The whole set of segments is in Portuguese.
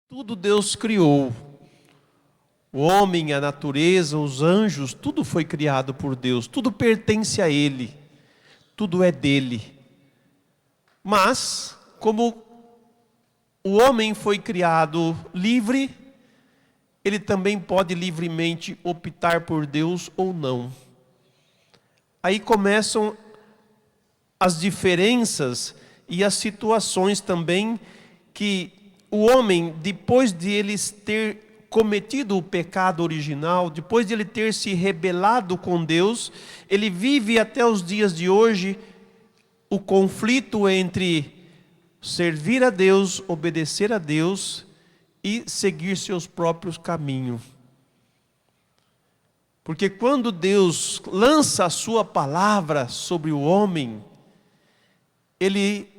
Tudo Deus criou. O homem, a natureza, os anjos, tudo foi criado por Deus. Tudo pertence a Ele. Tudo é dele. Mas, como o homem foi criado livre, ele também pode livremente optar por Deus ou não. Aí começam as diferenças e as situações também que o homem, depois de ele ter cometido o pecado original, depois de ele ter se rebelado com Deus, ele vive até os dias de hoje o conflito entre servir a Deus, obedecer a Deus e seguir seus próprios caminhos. Porque quando Deus lança a sua palavra sobre o homem, Ele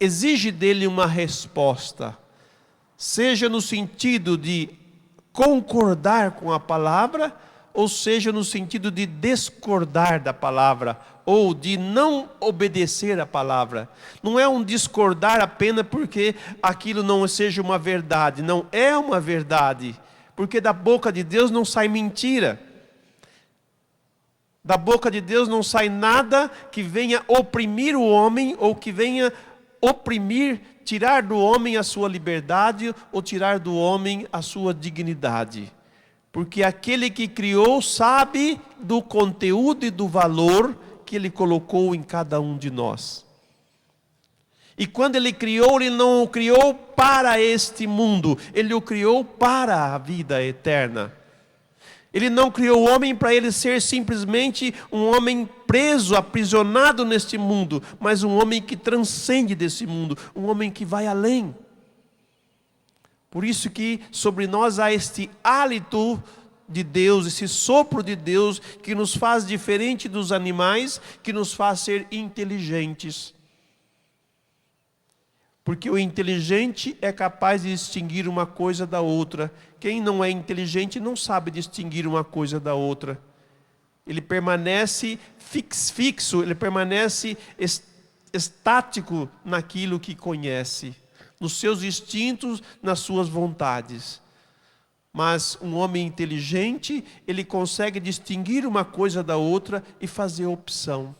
exige dele uma resposta, seja no sentido de concordar com a palavra, ou seja no sentido de discordar da palavra, ou de não obedecer a palavra. Não é um discordar apenas porque aquilo não seja uma verdade, não é uma verdade, porque da boca de Deus não sai mentira. Da boca de Deus não sai nada que venha oprimir o homem, ou que venha oprimir, tirar do homem a sua liberdade, ou tirar do homem a sua dignidade. Porque aquele que criou sabe do conteúdo e do valor que Ele colocou em cada um de nós. E quando Ele criou, Ele não o criou para este mundo, Ele o criou para a vida eterna. Ele não criou o homem para ele ser simplesmente um homem preso, aprisionado neste mundo, mas um homem que transcende desse mundo, um homem que vai além. Por isso que sobre nós há este hálito de Deus, esse sopro de Deus que nos faz diferente dos animais, que nos faz ser inteligentes. Porque o inteligente é capaz de distinguir uma coisa da outra. Quem não é inteligente não sabe distinguir uma coisa da outra. Ele permanece fixo, ele permanece estático naquilo que conhece, nos seus instintos, nas suas vontades. Mas um homem inteligente, ele consegue distinguir uma coisa da outra e fazer opção.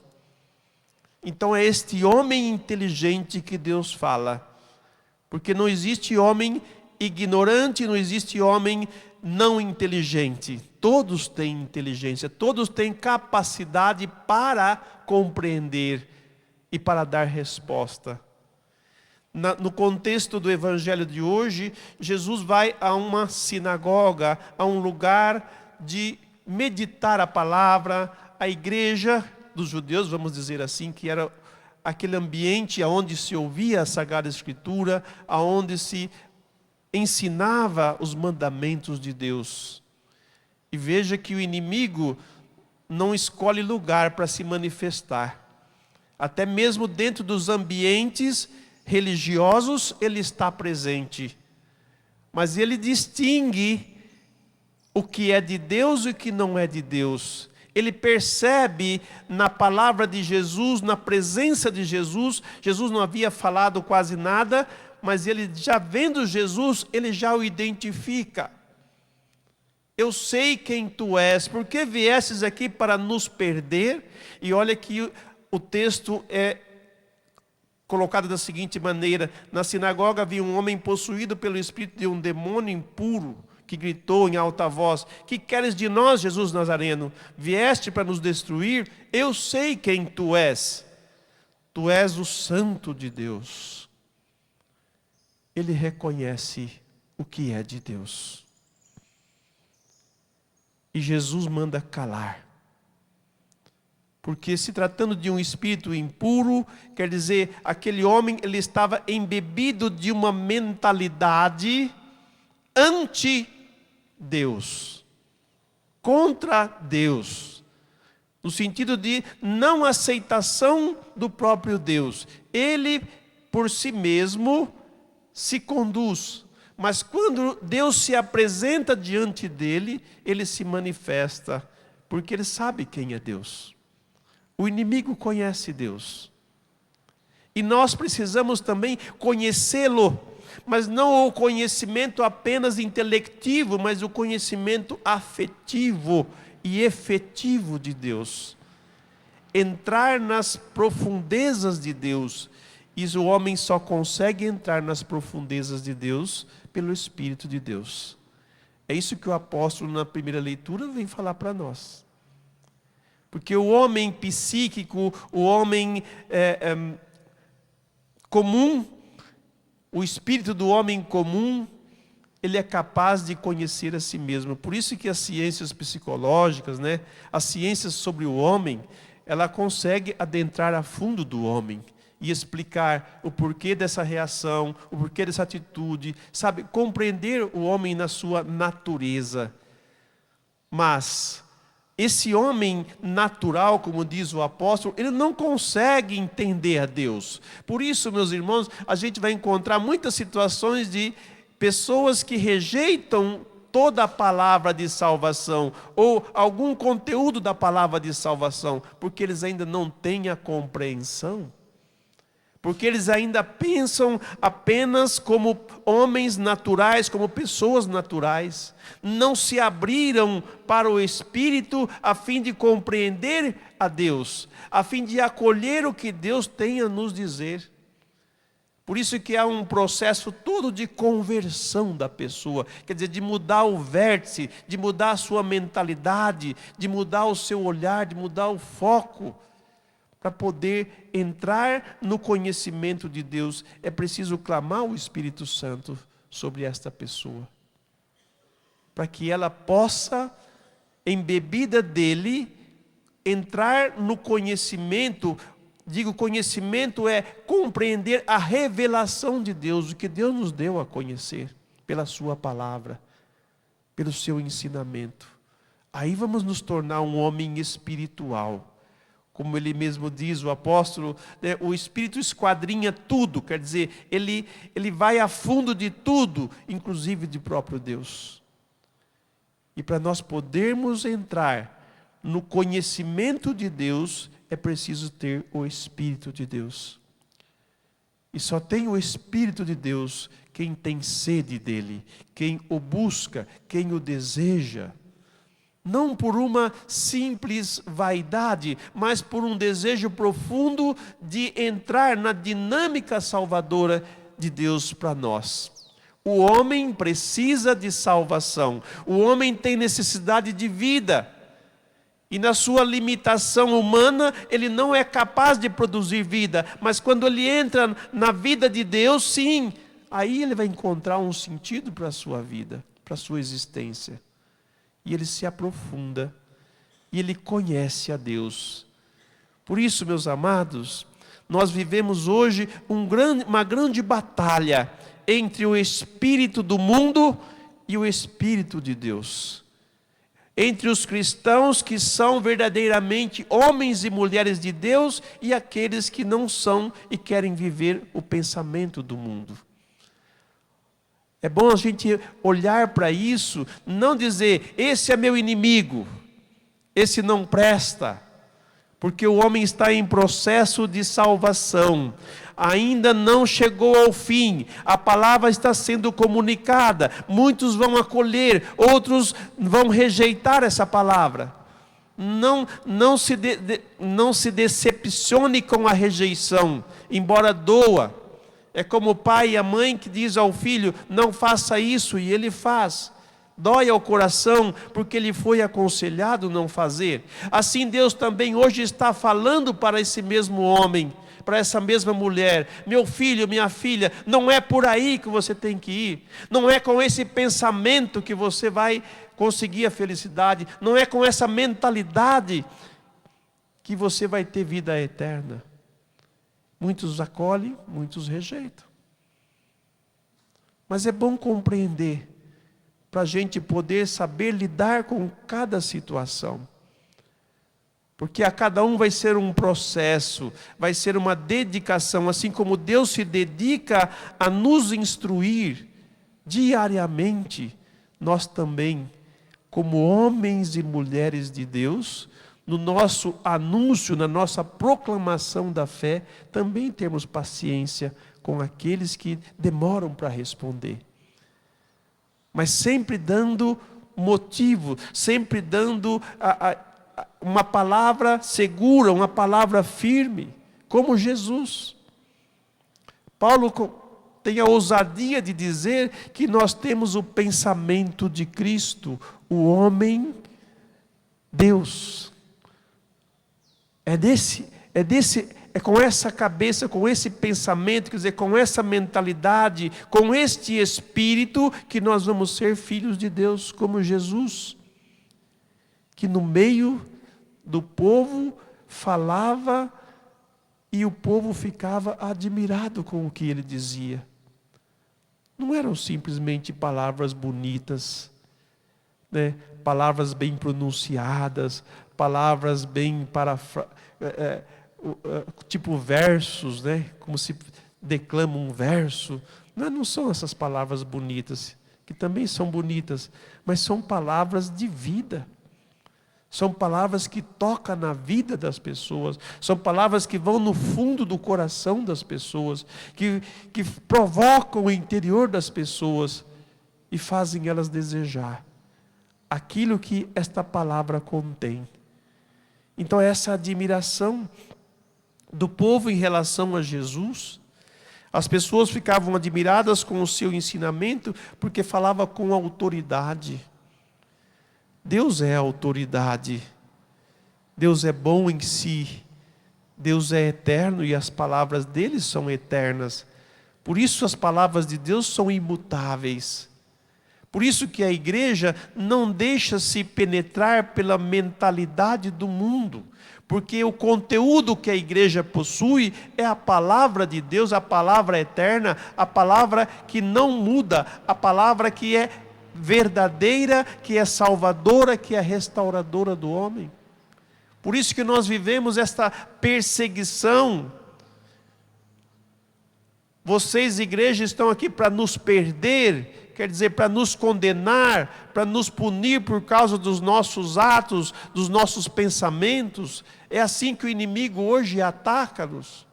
Então é este homem inteligente que Deus fala. Porque não existe homem ignorante, não existe homem não inteligente. Todos têm inteligência, todos têm capacidade para compreender e para dar resposta. No contexto do evangelho de hoje, Jesus vai a uma sinagoga, a um lugar de meditar a palavra, a igreja dos judeus, vamos dizer assim, que era aquele ambiente onde se ouvia a Sagrada Escritura, onde se ensinava os mandamentos de Deus. E veja que o inimigo não escolhe lugar para se manifestar. Até mesmo dentro dos ambientes religiosos ele está presente. Mas ele distingue o que é de Deus e o que não é de Deus. Ele percebe na palavra de Jesus, na presença de Jesus. Jesus não havia falado quase nada, mas ele já vendo Jesus, ele já o identifica. Eu sei quem tu és, porque viestes aqui para nos perder? E olha que o texto é colocado da seguinte maneira: na sinagoga havia um homem possuído pelo espírito de um demônio impuro, que gritou em alta voz: que queres de nós, Jesus Nazareno? Vieste para nos destruir? Eu sei quem tu és. Tu és o Santo de Deus. Ele reconhece o que é de Deus. E Jesus manda calar. Porque se tratando de um espírito impuro, quer dizer, aquele homem ele estava embebido de uma mentalidade anti-Deus, contra Deus, no sentido de não aceitação do próprio Deus. Ele, por si mesmo, se conduz, mas quando Deus se apresenta diante dele, ele se manifesta, porque ele sabe quem é Deus. O inimigo conhece Deus. E nós precisamos também conhecê-lo, mas não o conhecimento apenas intelectivo, mas o conhecimento afetivo e efetivo de Deus. Entrar nas profundezas de Deus. E o homem só consegue entrar nas profundezas de Deus pelo Espírito de Deus. É isso que o apóstolo, na primeira leitura, vem falar para nós. Porque o homem psíquico, o homem comum, o espírito do homem comum, ele é capaz de conhecer a si mesmo. Por isso que as ciências psicológicas, as ciências sobre o homem, ela consegue adentrar a fundo do homem e explicar o porquê dessa reação, o porquê dessa atitude, sabe? Compreender o homem na sua natureza. Mas esse homem natural, como diz o apóstolo, ele não consegue entender a Deus. Por isso, meus irmãos, a gente vai encontrar muitas situações de pessoas que rejeitam toda a palavra de salvação, ou algum conteúdo da palavra de salvação, porque eles ainda não têm a compreensão. Porque eles ainda pensam apenas como homens naturais, como pessoas naturais. Não se abriram para o Espírito a fim de compreender a Deus, a fim de acolher o que Deus tem a nos dizer. Por isso que há um processo todo de conversão da pessoa, quer dizer, de mudar o vértice, de mudar a sua mentalidade, de mudar o seu olhar, de mudar o foco. Para poder entrar no conhecimento de Deus, é preciso clamar o Espírito Santo sobre esta pessoa. Para que ela possa, embebida dele, entrar no conhecimento. Digo, conhecimento é compreender a revelação de Deus, o que Deus nos deu a conhecer, pela sua palavra, pelo seu ensinamento. Aí vamos nos tornar um homem espiritual. Como ele mesmo diz, o apóstolo, o Espírito esquadrinha tudo, quer dizer, ele vai a fundo de tudo, inclusive de próprio Deus. E para nós podermos entrar no conhecimento de Deus, é preciso ter o Espírito de Deus. E só tem o Espírito de Deus quem tem sede dele, quem o busca, quem o deseja. Não por uma simples vaidade, mas por um desejo profundo de entrar na dinâmica salvadora de Deus para nós. O homem precisa de salvação, o homem tem necessidade de vida. E na sua limitação humana, ele não é capaz de produzir vida. Mas quando ele entra na vida de Deus, sim, aí ele vai encontrar um sentido para a sua vida, para a sua existência. E ele se aprofunda, e ele conhece a Deus. Por isso, meus amados, nós vivemos hoje uma grande batalha entre o espírito do mundo e o espírito de Deus. Entre os cristãos que são verdadeiramente homens e mulheres de Deus e aqueles que não são e querem viver o pensamento do mundo. É bom a gente olhar para isso, não dizer, esse é meu inimigo, esse não presta, porque o homem está em processo de salvação, ainda não chegou ao fim, a palavra está sendo comunicada, muitos vão acolher, outros vão rejeitar essa palavra. Não se decepcione com a rejeição, embora doa. É como o pai e a mãe que diz ao filho, não faça isso, e ele faz. Dói ao coração, porque ele foi aconselhado não fazer. Assim Deus também hoje está falando para esse mesmo homem, para essa mesma mulher, meu filho, minha filha, não é por aí que você tem que ir. Não é com esse pensamento que você vai conseguir a felicidade. Não é com essa mentalidade que você vai ter vida eterna. Muitos acolhem, muitos rejeitam. Mas é bom compreender, para a gente poder saber lidar com cada situação. Porque a cada um vai ser um processo, vai ser uma dedicação, assim como Deus se dedica a nos instruir diariamente, nós também, como homens e mulheres de Deus, no nosso anúncio, na nossa proclamação da fé, também temos paciência com aqueles que demoram para responder. Mas sempre dando motivo, sempre dando uma palavra segura, uma palavra firme, como Jesus. Paulo tem a ousadia de dizer que nós temos o pensamento de Cristo, o homem Deus. É com essa cabeça, com esse pensamento, quer dizer, com essa mentalidade, com este espírito, que nós vamos ser filhos de Deus, como Jesus, que no meio do povo falava e o povo ficava admirado com o que ele dizia. Não eram simplesmente palavras bonitas, né? Palavras bem pronunciadas, palavras bem tipo versos, né? Como se declama um verso. Não são essas palavras bonitas, que também são bonitas, mas são palavras de vida. São palavras que tocam na vida das pessoas, são palavras que vão no fundo do coração das pessoas, que provocam o interior das pessoas e fazem elas desejar aquilo que esta palavra contém. Então essa admiração do povo em relação a Jesus, as pessoas ficavam admiradas com o seu ensinamento, porque falava com autoridade. Deus é autoridade, Deus é bom em si, Deus é eterno e as palavras dele são eternas. Por isso as palavras de Deus são imutáveis. Por isso que a igreja não deixa-se penetrar pela mentalidade do mundo, porque o conteúdo que a igreja possui é a palavra de Deus, a palavra eterna, a palavra que não muda, a palavra que é verdadeira, que é salvadora, que é restauradora do homem. Por isso que nós vivemos esta perseguição. Vocês, igreja, estão aqui para nos perder, quer dizer, para nos condenar, para nos punir por causa dos nossos atos, dos nossos pensamentos. É assim que o inimigo hoje ataca-nos.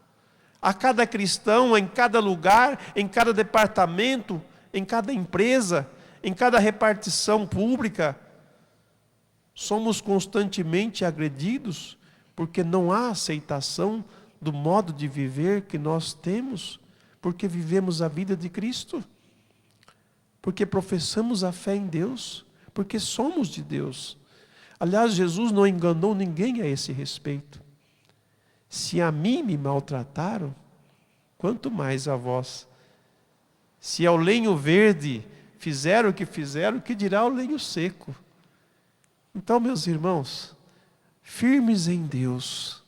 A cada cristão, em cada lugar, em cada departamento, em cada empresa, em cada repartição pública, somos constantemente agredidos, porque não há aceitação do modo de viver que nós temos, porque vivemos a vida de Cristo, porque professamos a fé em Deus, porque somos de Deus. Aliás, Jesus não enganou ninguém a esse respeito. Se a mim me maltrataram, quanto mais a vós. Se ao lenho verde fizeram o que dirá o lenho seco? Então, meus irmãos, firmes em Deus,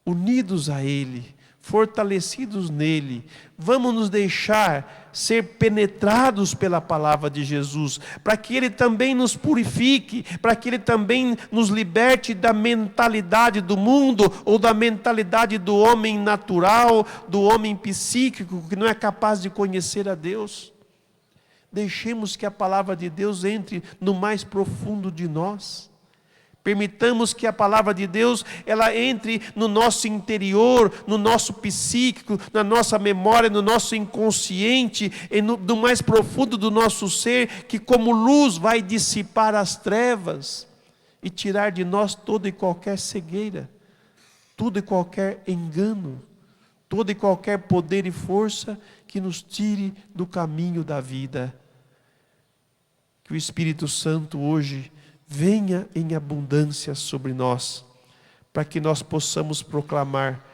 unidos a Ele, fortalecidos nele, vamos nos deixar ser penetrados pela palavra de Jesus, para que Ele também nos purifique, para que Ele também nos liberte da mentalidade do mundo, ou da mentalidade do homem natural, do homem psíquico, que não é capaz de conhecer a Deus. Deixemos que a palavra de Deus entre no mais profundo de nós. Permitamos que a palavra de Deus, ela entre no nosso interior, no nosso psíquico, na nossa memória, no nosso inconsciente, no mais profundo do nosso ser, que como luz vai dissipar as trevas e tirar de nós toda e qualquer cegueira, todo e qualquer engano, todo e qualquer poder e força que nos tire do caminho da vida. Que o Espírito Santo hoje venha em abundância sobre nós, para que nós possamos proclamar: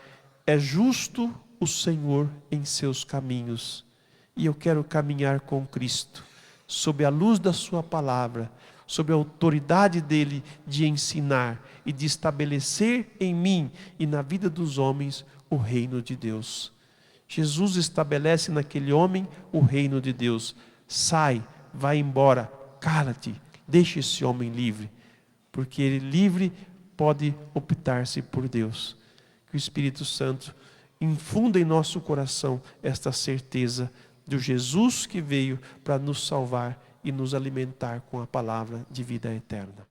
é justo o Senhor em seus caminhos, e eu quero caminhar com Cristo, sob a luz da sua palavra, sob a autoridade dele de ensinar e de estabelecer em mim e na vida dos homens o reino de Deus. Jesus estabelece naquele homem o reino de Deus. Sai, vai embora, cala-te, deixe esse homem livre, porque ele livre pode optar-se por Deus. Que o Espírito Santo infunda em nosso coração esta certeza do Jesus que veio para nos salvar e nos alimentar com a palavra de vida eterna.